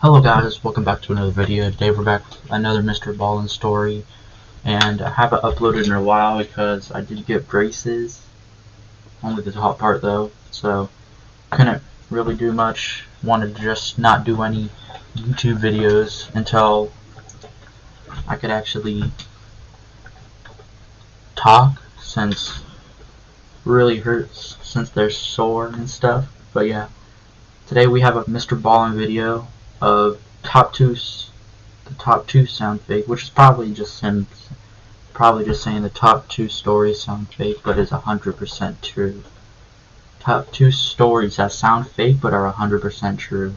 Hello guys, welcome back to another video. Today we're back with another Mr.Ballen story, and I haven't uploaded in a while because I did get braces, only the top part though, so couldn't really do much. Wanted to just not do any YouTube videos until I could actually talk, since it really hurts since they're sore and stuff. But yeah, today we have a Mr.Ballen video of the top two sound fake, which is probably just him saying the top two stories sound fake, but is 100% true. Top two stories that sound fake but are 100% true.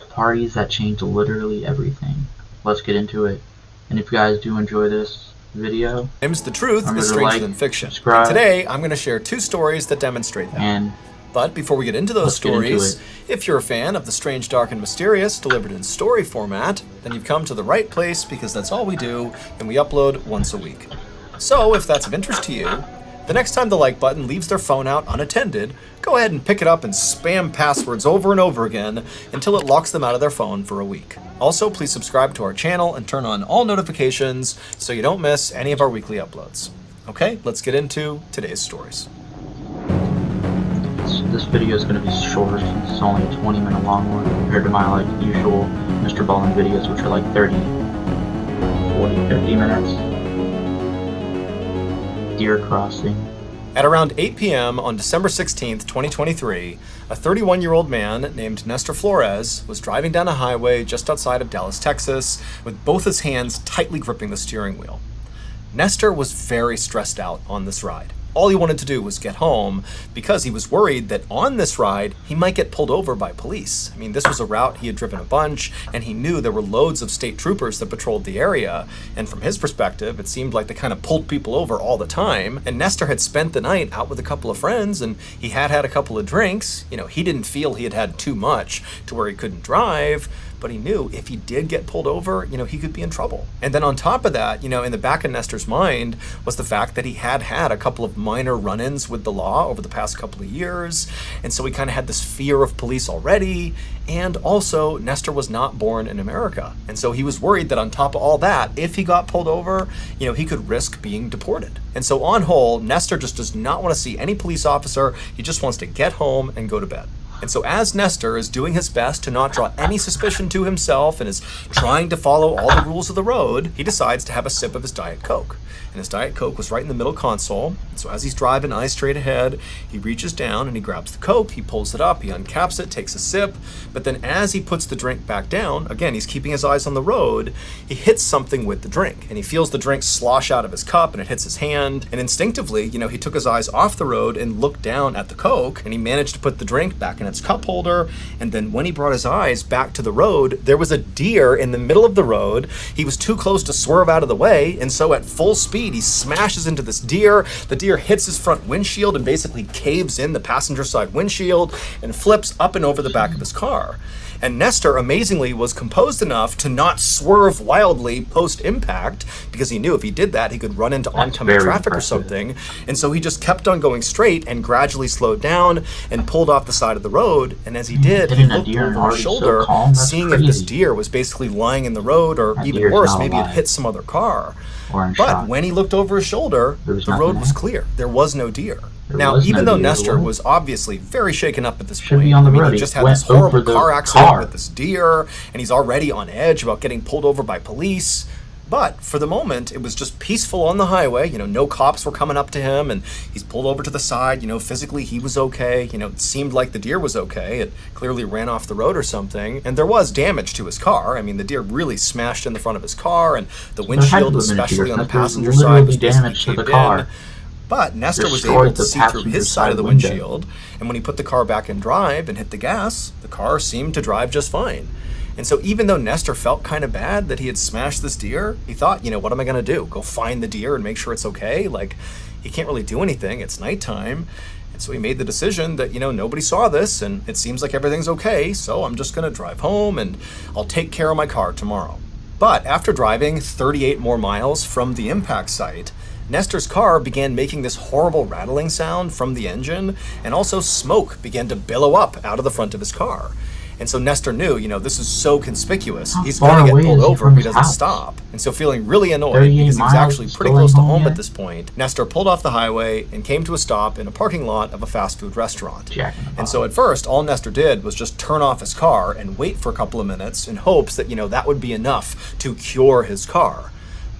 Parties that change literally everything. Let's get into it. And if you guys do enjoy this video, The truth is stranger than fiction. Subscribe, today, I'm going to share two stories that demonstrate that. But before we get into those stories, if you're a fan of the strange, dark, and mysterious delivered in story format, then you've come to the right place, because that's all we do, and we upload once a week. So if that's of interest to you, the next time the like button leaves their phone out unattended, go ahead and pick it up and spam passwords over and over again until it locks them out of their phone for a week. Also, please subscribe to our channel and turn on all notifications so you don't miss any of our weekly uploads. Okay, let's get into today's stories. This video is going to be short. It's only a 20-minute long one compared to my usual Mr.Ballen videos, which are like 30, 40, 50 minutes. Deer crossing. At around 8 p.m. on December 16th, 2023, a 31-year-old man named Nestor Flores was driving down a highway just outside of Dallas, Texas, with both his hands tightly gripping the steering wheel. Nestor was very stressed out on this ride. All he wanted to do was get home, because he was worried that on this ride, he might get pulled over by police. I mean, this was a route he had driven a bunch, and he knew there were loads of state troopers that patrolled the area, and from his perspective, it seemed like they kind of pulled people over all the time. And Nestor had spent the night out with a couple of friends, and he had had a couple of drinks. You know, he didn't feel he had had too much to where he couldn't drive, but he knew if he did get pulled over, he could be in trouble. And then on top of that, in the back of Nestor's mind was the fact that he had had a couple of minor run-ins with the law over the past couple of years, and so he kind of had this fear of police already. And also, Nestor was not born in America, and so he was worried that on top of all that, if he got pulled over, he could risk being deported. And so on whole, Nestor just does not want to see any police officer. He just wants to get home and go to bed. And so as Nestor is doing his best to not draw any suspicion to himself and is trying to follow all the rules of the road, he decides to have a sip of his Diet Coke. And his Diet Coke was right in the middle console. And so as he's driving, eyes straight ahead, he reaches down and he grabs the Coke, he pulls it up, he uncaps it, takes a sip. But then as he puts the drink back down, again, he's keeping his eyes on the road, he hits something with the drink. And he feels the drink slosh out of his cup and it hits his hand. And instinctively, he took his eyes off the road and looked down at the Coke, and he managed to put the drink back in its cup holder. And then when he brought his eyes back to the road, there was a deer in the middle of the road. He was too close to swerve out of the way, and so at full speed, he smashes into this deer. The deer hits his front windshield and basically caves in the passenger side windshield and flips up and over the back of his car. And Nestor, amazingly, was composed enough to not swerve wildly post-impact, because he knew if he did that, he could run into oncoming traffic or something. And so he just kept on going straight and gradually slowed down and pulled off the side of the road. And as he did, he looked over his shoulder, seeing if this deer was basically lying in the road, or even worse, maybe it hit some other car. But when he looked over his shoulder, the road was clear. There was no deer. Now, even though Nestor was obviously very shaken up at this point, he just had this horrible car accident with this deer, and he's already on edge about getting pulled over by police. But for the moment, it was just peaceful on the highway. No cops were coming up to him, and he's pulled over to the side. Physically he was okay. It seemed like the deer was okay. It clearly ran off the road or something. And there was damage to his car. The deer really smashed in the front of his car, and the windshield, especially on the passenger side, was damaged to the car. But Nestor was able to see through his side of the windshield, and when he put the car back in drive and hit the gas, the car seemed to drive just fine. And so even though Nestor felt kind of bad that he had smashed this deer, he thought, what am I going to do? Go find the deer and make sure it's okay? He can't really do anything. It's nighttime. And so he made the decision that, nobody saw this, and it seems like everything's okay, so I'm just going to drive home, and I'll take care of my car tomorrow. But after driving 38 more miles from the impact site, Nestor's car began making this horrible rattling sound from the engine, and also smoke began to billow up out of the front of his car. And so Nestor knew, this is so conspicuous. How He's far going to away get pulled is he over from if he his doesn't house? stop. And so feeling really annoyed 38 because he was miles, actually pretty still close ain't to home home yet? at this point, Nestor pulled off the highway and came to a stop in a parking lot of a fast food restaurant. Jack in the And so at first, all Nestor did was just turn off his car and wait for a couple of minutes in hopes that, that would be enough to cure his car.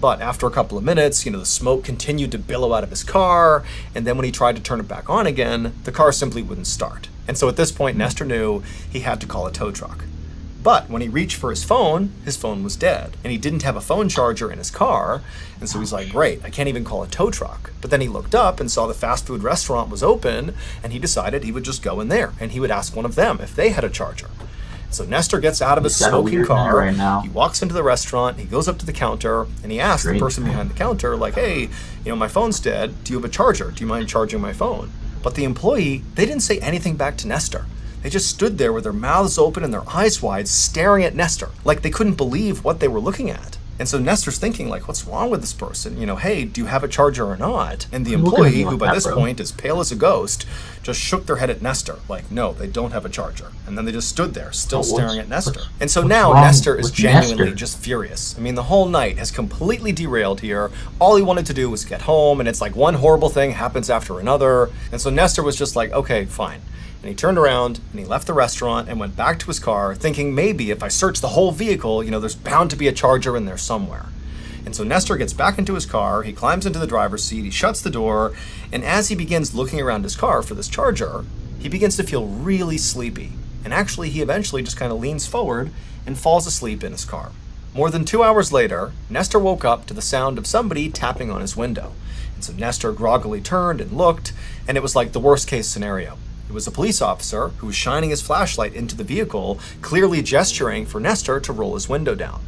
But after a couple of minutes, the smoke continued to billow out of his car, and then when he tried to turn it back on again, the car simply wouldn't start. And so at this point, Nestor knew he had to call a tow truck. But when he reached for his phone was dead, and he didn't have a phone charger in his car, and so he's like, great, I can't even call a tow truck. But then he looked up and saw the fast food restaurant was open, and he decided he would just go in there, and he would ask one of them if they had a charger. So Nestor gets out of his smoking car, right now. he walks into the restaurant, he goes up to the counter, and he asks the person behind the counter, like, hey, my phone's dead, do you have a charger? Do you mind charging my phone? But the employee, they didn't say anything back to Nestor. They just stood there with their mouths open and their eyes wide, staring at Nestor, like they couldn't believe what they were looking at. And so Nestor's thinking, like, what's wrong with this person? Hey, do you have a charger or not? And the employee, who by this point is pale as a ghost, just shook their head at Nestor, like, no, they don't have a charger. And then they just stood there, still staring at Nestor. And so now Nestor is genuinely just furious. I mean, the whole night has completely derailed here. All he wanted to do was get home, and it's like one horrible thing happens after another. And so Nestor was just like, okay, fine. And he turned around and he left the restaurant and went back to his car, thinking maybe if I search the whole vehicle, there's bound to be a charger in there somewhere. And so Nestor gets back into his car, he climbs into the driver's seat, he shuts the door, and as he begins looking around his car for this charger, he begins to feel really sleepy. And actually, he eventually just kind of leans forward and falls asleep in his car. More than 2 hours later, Nestor woke up to the sound of somebody tapping on his window. And so Nestor groggily turned and looked, and it was like the worst case scenario. It was a police officer who was shining his flashlight into the vehicle, clearly gesturing for Nestor to roll his window down.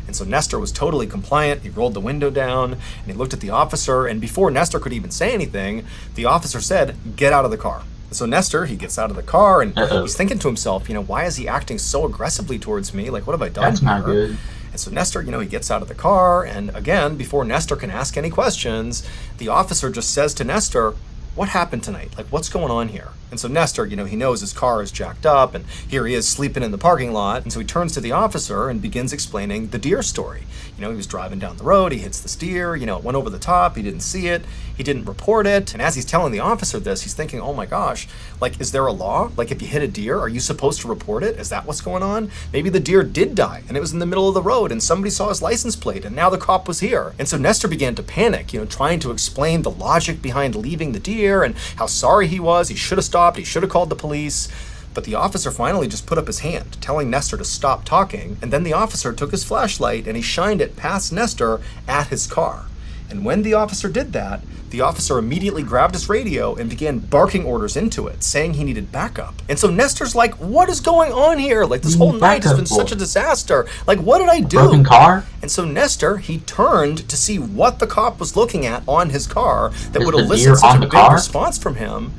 And so Nestor was totally compliant. He rolled the window down and he looked at the officer, and before Nestor could even say anything, the officer said, "Get out of the car." And so Nestor, he gets out of the car and he's thinking to himself, why is he acting so aggressively towards me? Like, what have I done? That's not good. And so Nestor, he gets out of the car, and again, before Nestor can ask any questions, the officer just says to Nestor, "What happened tonight? Like, what's going on here?" And so Nestor, he knows his car is jacked up, and here he is sleeping in the parking lot. And so he turns to the officer and begins explaining the deer story. He was driving down the road, he hits this deer, it went over the top, he didn't see it, he didn't report it. And as he's telling the officer this, he's thinking, oh my gosh, like, is there a law? Like, if you hit a deer, are you supposed to report it? Is that what's going on? Maybe the deer did die, and it was in the middle of the road, and somebody saw his license plate, and now the cop was here. And so Nestor began to panic, trying to explain the logic behind leaving the deer, and how sorry he was, he should have stopped, he should have called the police. But the officer finally just put up his hand, telling Nestor to stop talking, and then the officer took his flashlight and he shined it past Nestor at his car. And when the officer did that, the officer immediately grabbed his radio and began barking orders into it, saying he needed backup. And so Nestor's like, what is going on here? Like, this whole night has been such a disaster. Like, what did I do? Broken car? And so Nestor, he turned to see what the cop was looking at on his car that would elicit such a big response from him.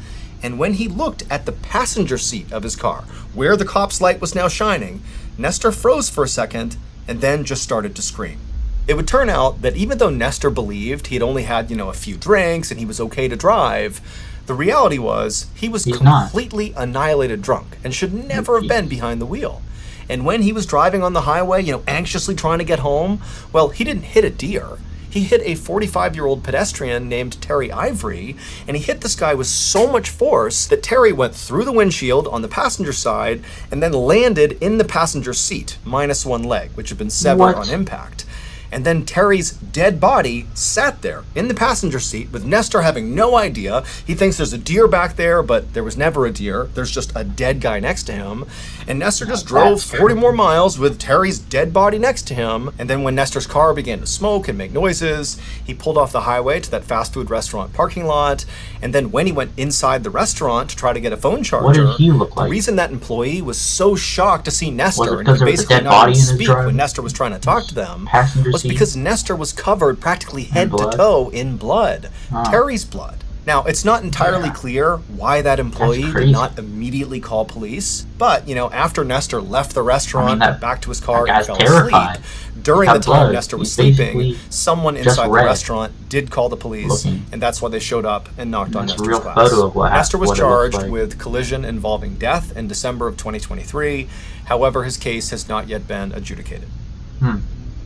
And when he looked at the passenger seat of his car, where the cop's light was now shining, Nestor froze for a second and then just started to scream. It would turn out that even though Nestor believed he had only had, a few drinks and he was okay to drive, the reality was he was completely annihilated drunk and should never have been behind the wheel. And when he was driving on the highway, anxiously trying to get home, well, he didn't hit a deer. He hit a 45-year-old pedestrian named Terry Ivory, and he hit this guy with so much force that Terry went through the windshield on the passenger side and then landed in the passenger seat, minus one leg, which had been severed on impact. And then Terry's dead body sat there in the passenger seat with Nestor having no idea. He thinks there's a deer back there, but there was never a deer. There's just a dead guy next to him. And Nestor just drove 40 more miles with Terry's dead body next to him. And then when Nestor's car began to smoke and make noises, he pulled off the highway to that fast food restaurant parking lot. And then when he went inside the restaurant to try to get a phone charger, what did he look like? The reason that employee was so shocked to see Nestor and he basically not even speak when Nestor was trying to talk to them was because Nestor was covered practically head to toe in blood, Terry's blood. Now, it's not entirely clear why that employee did not immediately call police, but, after Nestor left the restaurant, went back to his car and fell asleep, during the time Nestor was sleeping, someone inside the restaurant did call the police, and that's why they showed up and knocked on Nestor's glass. Nestor was charged with collision involving death in December of 2023. However, his case has not yet been adjudicated.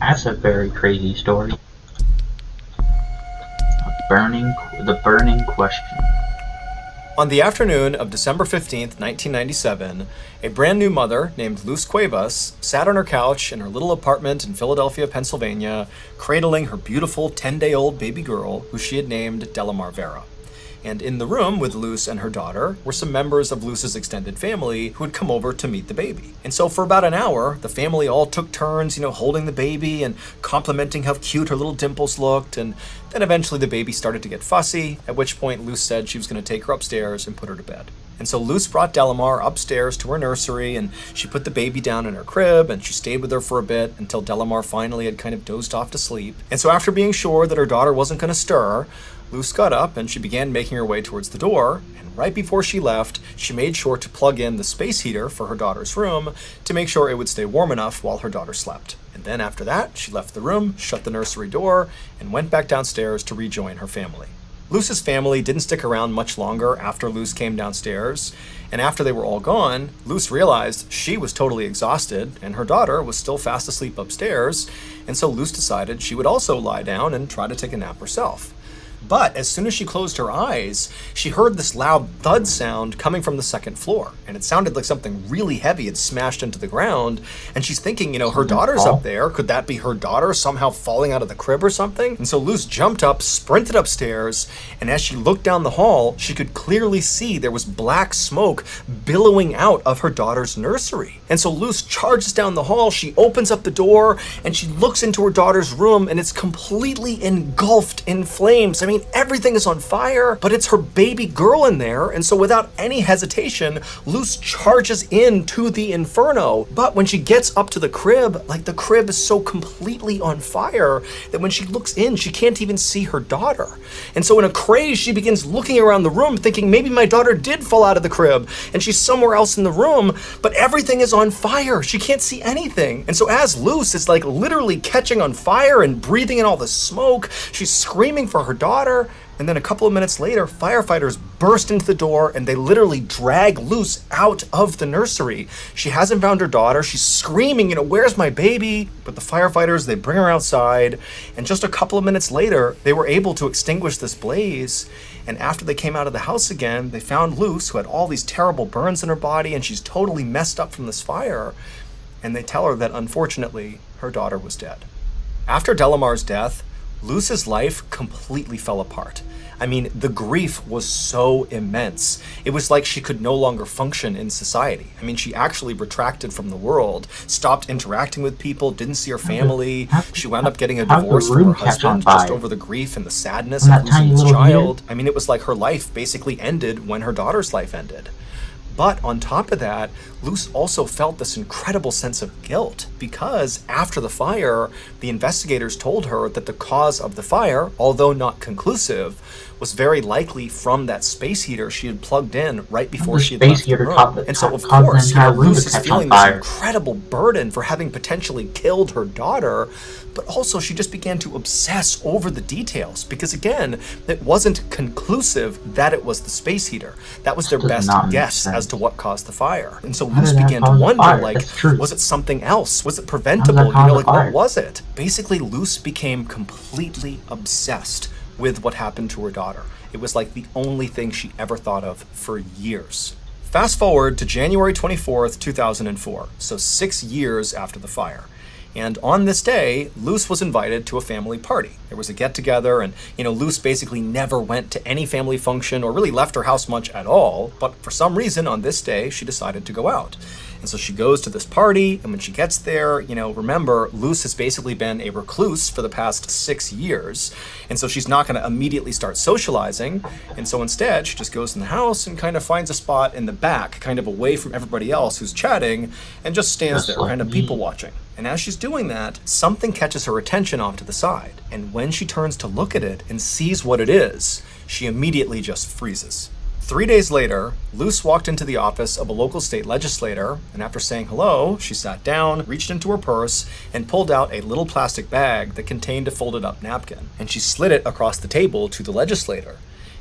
That's a very crazy story. The burning question. On the afternoon of December 15th, 1997, a brand new mother named Luz Cuevas sat on her couch in her little apartment in Philadelphia, Pennsylvania, cradling her beautiful 10-day-old baby girl who she had named Delamar Vera. And in the room with Luz and her daughter were some members of Luz's extended family who had come over to meet the baby. And so for about an hour, the family all took turns, holding the baby and complimenting how cute her little dimples looked. And then eventually the baby started to get fussy, at which point Luz said she was going to take her upstairs and put her to bed. And so Luz brought Delamar upstairs to her nursery, and she put the baby down in her crib, and she stayed with her for a bit until Delamar finally had kind of dozed off to sleep. And so after being sure that her daughter wasn't going to stir, Luz got up and she began making her way towards the door, and right before she left, she made sure to plug in the space heater for her daughter's room to make sure it would stay warm enough while her daughter slept. And then after that, she left the room, shut the nursery door, and went back downstairs to rejoin her family. Luz's family didn't stick around much longer after Luz came downstairs, and after they were all gone, Luz realized she was totally exhausted and her daughter was still fast asleep upstairs, and so Luz decided she would also lie down and try to take a nap herself. But as soon as she closed her eyes, she heard this loud thud sound coming from the second floor. And it sounded like something really heavy had smashed into the ground. And she's thinking, her daughter's up there. Could that be her daughter somehow falling out of the crib or something? And so Luz jumped up, sprinted upstairs, and as she looked down the hall, she could clearly see there was black smoke billowing out of her daughter's nursery. And so Luz charges down the hall, she opens up the door, and she looks into her daughter's room, and it's completely engulfed in flames. I mean, everything is on fire, but it's her baby girl in there, and so without any hesitation, Luz charges into the inferno. But when she gets up to the crib, the crib is so completely on fire that when she looks in, she can't even see her daughter. And so in a craze, she begins looking around the room, thinking maybe my daughter did fall out of the crib, and she's somewhere else in the room, but everything is on fire. She can't see anything. And so as Luz is literally catching on fire and breathing in all the smoke, she's screaming for her daughter. And then a couple of minutes later, firefighters burst into the door and they literally drag Luz out of the nursery. She hasn't found her daughter. She's screaming, where's my baby? But the firefighters, they bring her outside. And just a couple of minutes later, they were able to extinguish this blaze. And after they came out of the house again, they found Luz, who had all these terrible burns in her body, and she's totally messed up from this fire. And they tell her that unfortunately, her daughter was dead. After Delamar's death, Luz's life completely fell apart. I mean, the grief was so immense. It was like she could no longer function in society. I mean, she actually retracted from the world, stopped interacting with people, didn't see her family. She wound up getting a divorce from her husband just over the grief and the sadness of losing his child. I mean, it was like her life basically ended when her daughter's life ended. But on top of that, Luz also felt this incredible sense of guilt because after the fire, the investigators told her that the cause of the fire, although not conclusive, was very likely from that space heater she had plugged in right before she had left the room. And so, of course, Luz is feeling this incredible burden for having potentially killed her daughter, but also she just began to obsess over the details because, again, it wasn't conclusive that it was the space heater. That was their best guess as to what caused the fire. And so Luz began to wonder, was it something else? Was it preventable? What was it? Basically, Luz became completely obsessed with what happened to her daughter. It was like the only thing she ever thought of for years. Fast forward to January 24th, 2004, so 6 years after the fire. And on this day, Luz was invited to a family party. There was a get-together, and, Luz basically never went to any family function or really left her house much at all. But for some reason, on this day, she decided to go out. And so she goes to this party, and when she gets there, remember, Luz has basically been a recluse for the past 6 years. And so she's not going to immediately start socializing. And so instead, she just goes in the house and kind of finds a spot in the back, kind of away from everybody else who's chatting, and just stands there, kind of people watching. And as she's doing that, something catches her attention off to the side. And when she turns to look at it and sees what it is, she immediately just freezes. 3 days later, Luz walked into the office of a local state legislator, and after saying hello, she sat down, reached into her purse, and pulled out a little plastic bag that contained a folded up napkin. And she slid it across the table to the legislator.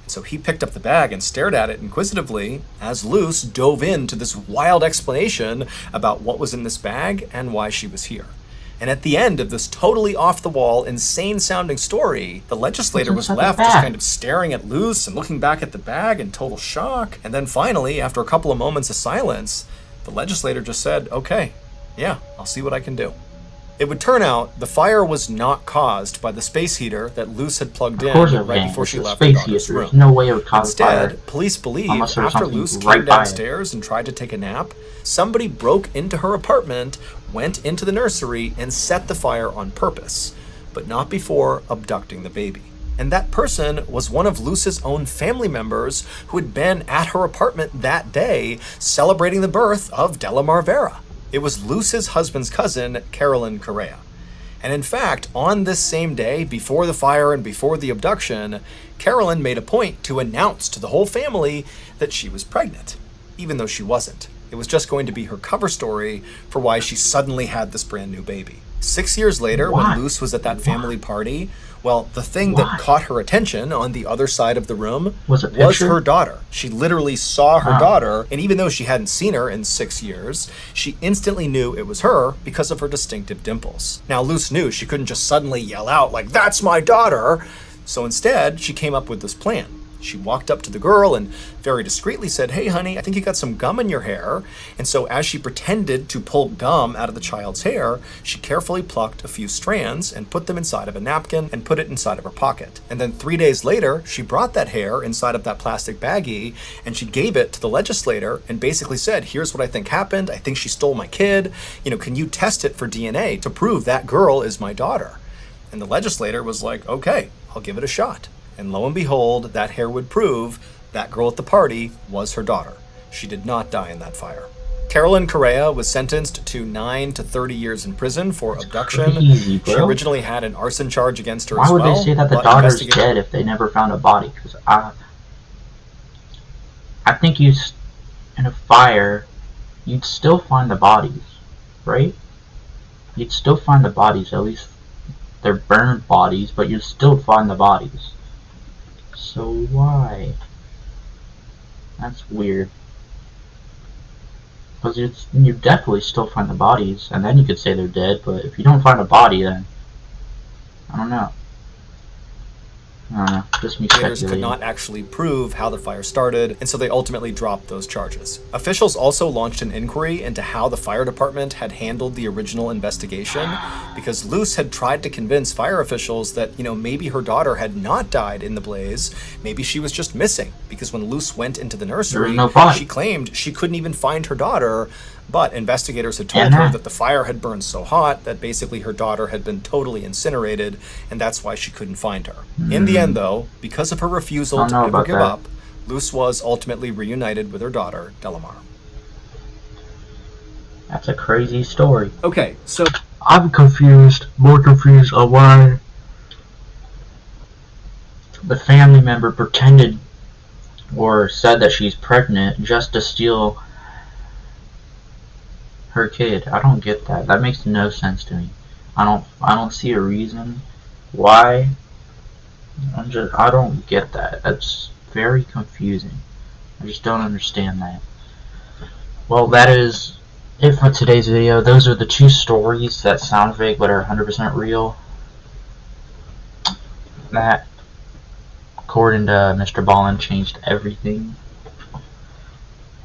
So he picked up the bag and stared at it inquisitively as Luce dove into this wild explanation about what was in this bag and why she was here. And at the end of this totally off-the-wall, insane-sounding story, the legislator was left just kind of staring at Luce and looking back at the bag in total shock. And then finally, after a couple of moments of silence, the legislator just said, "Okay, yeah, I'll see what I can do." It would turn out the fire was not caused by the space heater that Luce had plugged in right before she left her daughter's room. There's no way it would cause fire. Instead, police believe after Luce came downstairs and tried to take a nap, somebody broke into her apartment, went into the nursery, and set the fire on purpose, but not before abducting the baby. And that person was one of Luce's own family members who had been at her apartment that day celebrating the birth of Delamar Vera. It was Luce's husband's cousin, Carolyn Correa. And in fact, on this same day, before the fire and before the abduction, Carolyn made a point to announce to the whole family that she was pregnant, even though she wasn't. It was just going to be her cover story for why she suddenly had this brand new baby. 6 years later, when Luce was at that family party, well, the thing that caught her attention on the other side of the room was her daughter. She literally saw her daughter, and even though she hadn't seen her in 6 years, she instantly knew it was her because of her distinctive dimples. Now, Luce knew she couldn't just suddenly yell out, like, "That's my daughter!" So instead, she came up with this plan. She walked up to the girl and very discreetly said, "Hey, honey, I think you got some gum in your hair." And so as she pretended to pull gum out of the child's hair, she carefully plucked a few strands and put them inside of a napkin and put it inside of her pocket. And then 3 days later, she brought that hair inside of that plastic baggie and she gave it to the legislator and basically said, "Here's what I think happened. I think she stole my kid. Can you test it for DNA to prove that girl is my daughter?" And the legislator was like, "Okay, I'll give it a shot." And lo and behold, that hair would prove that girl at the party was her daughter. She did not die in that fire. Carolyn Correa was sentenced to 9 to 30 years in prison for abduction. Crazy, she originally had an arson charge against her as well. Why would they say that the daughter's dead if they never found a body? Because I think in a fire, you'd still find the bodies, right? You'd still find the bodies, at least they're burned bodies, but you'd still find the bodies. So why? That's weird. Because you definitely still find the bodies, and then you could say they're dead, but if you don't find a body, then I don't know. Just me Investigators could not actually prove how the fire started, and so they ultimately dropped those charges. Officials also launched an inquiry into how the fire department had handled the original investigation, because Luce had tried to convince fire officials that, maybe her daughter had not died in the blaze, maybe she was just missing, because when Luce went into the nursery, she claimed she couldn't even find her daughter, but investigators had told her that the fire had burned so hot that basically her daughter had been totally incinerated, and that's why she couldn't find her. In the end, though, because of her refusal to ever give up, Luce was ultimately reunited with her daughter, Delamar. That's a crazy story. Okay, so I'm confused, more confused on why the family member pretended or said that she's pregnant just to steal her kid. I don't get that. That makes no sense to me. I don't see a reason why. I don't get that. That's very confusing. I just don't understand that. Well, that is it for today's video. Those are the two stories that sound fake but are 100% real. That, according to Mr. Ballen, changed everything.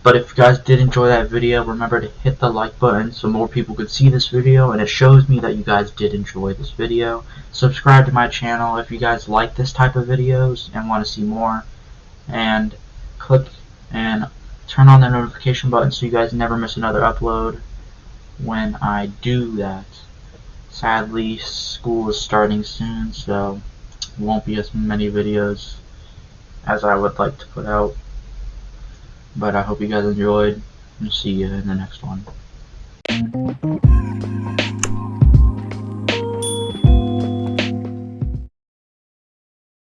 But if you guys did enjoy that video, remember to hit the like button so more people could see this video, and it shows me that you guys did enjoy this video. Subscribe to my channel if you guys like this type of videos and want to see more, and click and turn on the notification button so you guys never miss another upload when I do that. Sadly, school is starting soon, so won't be as many videos as I would like to put out. But I hope you guys enjoyed, and see you in the next one.